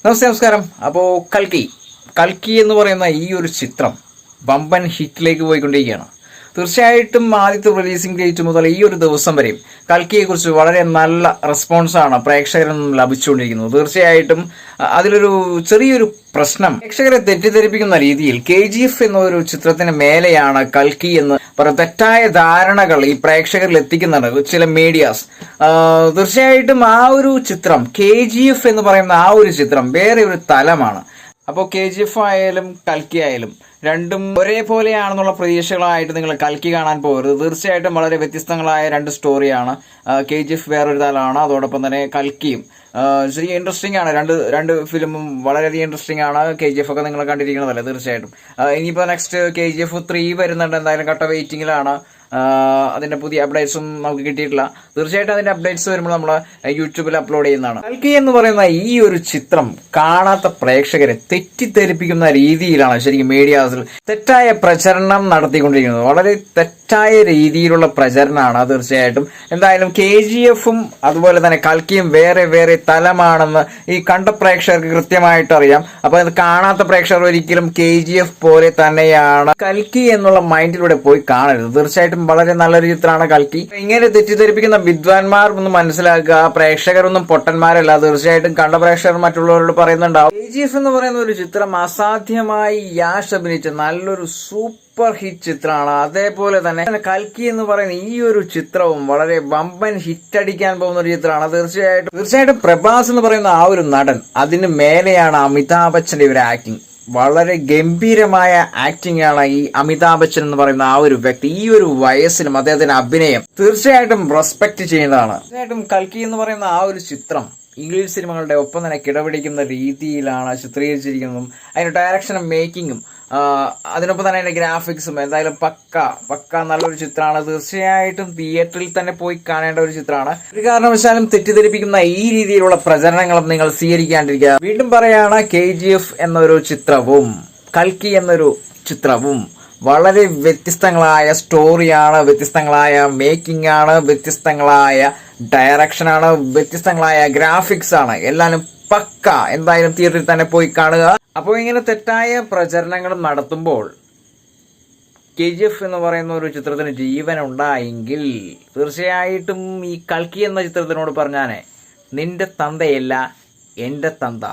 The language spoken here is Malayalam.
നമസ്കാരം. അപ്പോൾ കൽക്കി എന്ന് പറയുന്ന ഈ ഒരു ചിത്രം വമ്പൻ ഹിറ്റിലേക്ക് പോയിക്കൊണ്ടിരിക്കുകയാണ്. തീർച്ചയായിട്ടും ആദ്യത്തെ റിലീസിംഗ് ഡേറ്റ് മുതൽ ഈ ഒരു ദിവസം വരെയും കൽക്കിയെക്കുറിച്ച് വളരെ നല്ല റെസ്പോൺസാണ് പ്രേക്ഷകരിൽ നിന്നും ലഭിച്ചുകൊണ്ടിരിക്കുന്നത്. തീർച്ചയായിട്ടും അതിലൊരു ചെറിയൊരു പ്രശ്നം, പ്രേക്ഷകരെ തെറ്റിദ്ധരിപ്പിക്കുന്ന രീതിയിൽ KGF എന്നൊരു ചിത്രത്തിന് മേലെയാണ് കൽക്കി എന്ന് പറയുന്ന തെറ്റായ ധാരണകൾ ഈ പ്രേക്ഷകരിൽ എത്തിക്കുന്നുണ്ട് ചില മീഡിയാസ്. തീർച്ചയായിട്ടും ആ ഒരു ചിത്രം KGF എന്ന് പറയുന്ന ആ ഒരു ചിത്രം വേറെ ഒരു തലമാണ്. അപ്പോൾ KGF ആയാലും കൽക്കി ആയാലും രണ്ടും ഒരേപോലെയാണെന്നുള്ള പ്രതീക്ഷകളായിട്ട് നിങ്ങൾ കൽക്കി കാണാൻ പോകരുത്. തീർച്ചയായിട്ടും വളരെ വ്യത്യസ്തങ്ങളായ രണ്ട് സ്റ്റോറിയാണ്. KGF വേറൊരു തലമാണ്, അതോടൊപ്പം തന്നെ കൽക്കിയും ശരി ഇൻട്രസ്റ്റിംഗ് ആണ്. രണ്ട് ഫിലിമും വളരെയധികം ഇൻട്രസ്റ്റിംഗ് ആണ്. KGF ഒക്കെ നിങ്ങൾ കണ്ടിരിക്കുന്നതല്ലേ തീർച്ചയായിട്ടും. ഇനിയിപ്പോൾ നെക്സ്റ്റ് KGF 3 വരുന്നുണ്ട്, എന്തായാലും കട്ട വെയിറ്റിംഗിലാണ്. അതിന്റെ പുതിയ അപ്ഡേറ്റ്സും നമുക്ക് കിട്ടിയിട്ടില്ല. തീർച്ചയായിട്ടും അതിന്റെ അപ്ഡേറ്റ്സ് വരുമ്പോൾ നമ്മൾ യൂട്യൂബിൽ അപ്ലോഡ് ചെയ്യുന്നതാണ്. കൽക്കി എന്ന് പറയുന്ന ഈ ഒരു ചിത്രം കാണാത്ത പ്രേക്ഷകരെ തെറ്റിദ്ധരിപ്പിക്കുന്ന രീതിയിലാണ് ശരിക്കും മീഡിയാസിൽ തെറ്റായ പ്രചരണം നടത്തിക്കൊണ്ടിരിക്കുന്നത്. വളരെ തെറ്റായ രീതിയിലുള്ള പ്രചരണമാണ് തീർച്ചയായിട്ടും. എന്തായാലും KGF-ഉം അതുപോലെ തന്നെ കൽക്കിയും വേറെ വേറെ തലമാണെന്ന് ഈ കണ്ട പ്രേക്ഷകർക്ക് കൃത്യമായിട്ട് അറിയാം. അപ്പൊ അത് കാണാത്ത പ്രേക്ഷകർ ഒരിക്കലും KGF പോലെ തന്നെയാണ് കൽക്കി എന്നുള്ള മൈൻഡിലൂടെ പോയി കാണരുത്. തീർച്ചയായിട്ടും വളരെ നല്ലൊരു ചിത്രമാണ് കൽക്കി. ഇങ്ങനെ തെറ്റിദ്ധരിപ്പിക്കുന്ന വിദ്വാൻമാർ ഒന്ന് മനസ്സിലാക്കുക, പ്രേക്ഷകരൊന്നും പൊട്ടന്മാരല്ല. തീർച്ചയായിട്ടും കണ്ട പ്രേക്ഷകർ മറ്റുള്ളവരോട് പറയുന്നുണ്ടാവും. KGF എന്ന് പറയുന്ന ഒരു ചിത്രം അസാധ്യമായി യാഷ് അഭിനയിച്ച നല്ലൊരു സൂപ്പർ ഹിറ്റ് ചിത്രമാണ്. അതേപോലെ തന്നെ കൽക്കി എന്ന് പറയുന്ന ഈ ഒരു ചിത്രവും വളരെ വമ്പൻ ഹിറ്റ് അടിക്കാൻ പോകുന്ന ഒരു ചിത്രമാണ്. തീർച്ചയായിട്ടും പ്രഭാസ് എന്ന് പറയുന്ന ആ ഒരു നടൻ, അതിന് മേലെയാണ് അമിതാഭ് ബച്ചന്റെ ഒരു ആക്ടിങ്. വളരെ ഗംഭീരമായ ആക്ടിംഗ് ആണ് ഈ അമിതാഭ് ബച്ചൻ എന്ന് പറയുന്ന ആ ഒരു വ്യക്തി. ഈ ഒരു വയസ്സിലും അദ്ദേഹത്തിന്റെ അഭിനയം തീർച്ചയായിട്ടും റെസ്പെക്ട് ചെയ്യുന്നതാണ്. തീർച്ചയായിട്ടും കൽക്കി എന്ന് പറയുന്ന ആ ഒരു ചിത്രം ഇംഗ്ലീഷ് സിനിമകളുടെ ഒപ്പം തന്നെ കിടപിടിക്കുന്ന രീതിയിലാണ് ചിത്രീകരിച്ചിരിക്കുന്നതും അതിന്റെ ഡയറക്ഷനും മേക്കിങ്ങും അതിനൊപ്പം തന്നെ അതിന്റെ ഗ്രാഫിക്സും എന്തായാലും പക്ക നല്ലൊരു ചിത്രമാണ്. തീർച്ചയായിട്ടും തിയേറ്ററിൽ തന്നെ പോയി കാണേണ്ട ഒരു ചിത്രമാണ്. ഒരു കാരണവശാലും തെറ്റിദ്ധരിപ്പിക്കുന്ന ഈ രീതിയിലുള്ള പ്രചരണങ്ങളും നിങ്ങൾ സ്വീകരിക്കാണ്ടിരിക്കുക. വീണ്ടും പറയാണ്, KGF എന്നൊരു ചിത്രവും കൽക്കി എന്നൊരു ചിത്രവും വളരെ വ്യത്യസ്തങ്ങളായ സ്റ്റോറിയാണ്, വ്യത്യസ്തങ്ങളായ മേക്കിംഗ് ആണ്, വ്യത്യസ്തങ്ങളായ ഡയറക്ഷനാണ്, വ്യത്യസ്തങ്ങളായ ഗ്രാഫിക്സ് ആണ്. എല്ലാവരും എന്തായാലും തിയേറ്ററിൽ തന്നെ പോയി കാണുക. അപ്പോൾ ഇങ്ങനെ തെറ്റായ പ്രചരണങ്ങൾ നടത്തുമ്പോൾ KGF എന്ന് പറയുന്ന ഒരു ചിത്രത്തിന് ജീവൻ ഉണ്ടായെങ്കിൽ തീർച്ചയായിട്ടും ഈ കൽക്കി എന്ന ചിത്രത്തിനോട് പറഞ്ഞാനെ, നിന്റെ തന്തയല്ല എന്റെ തന്ത.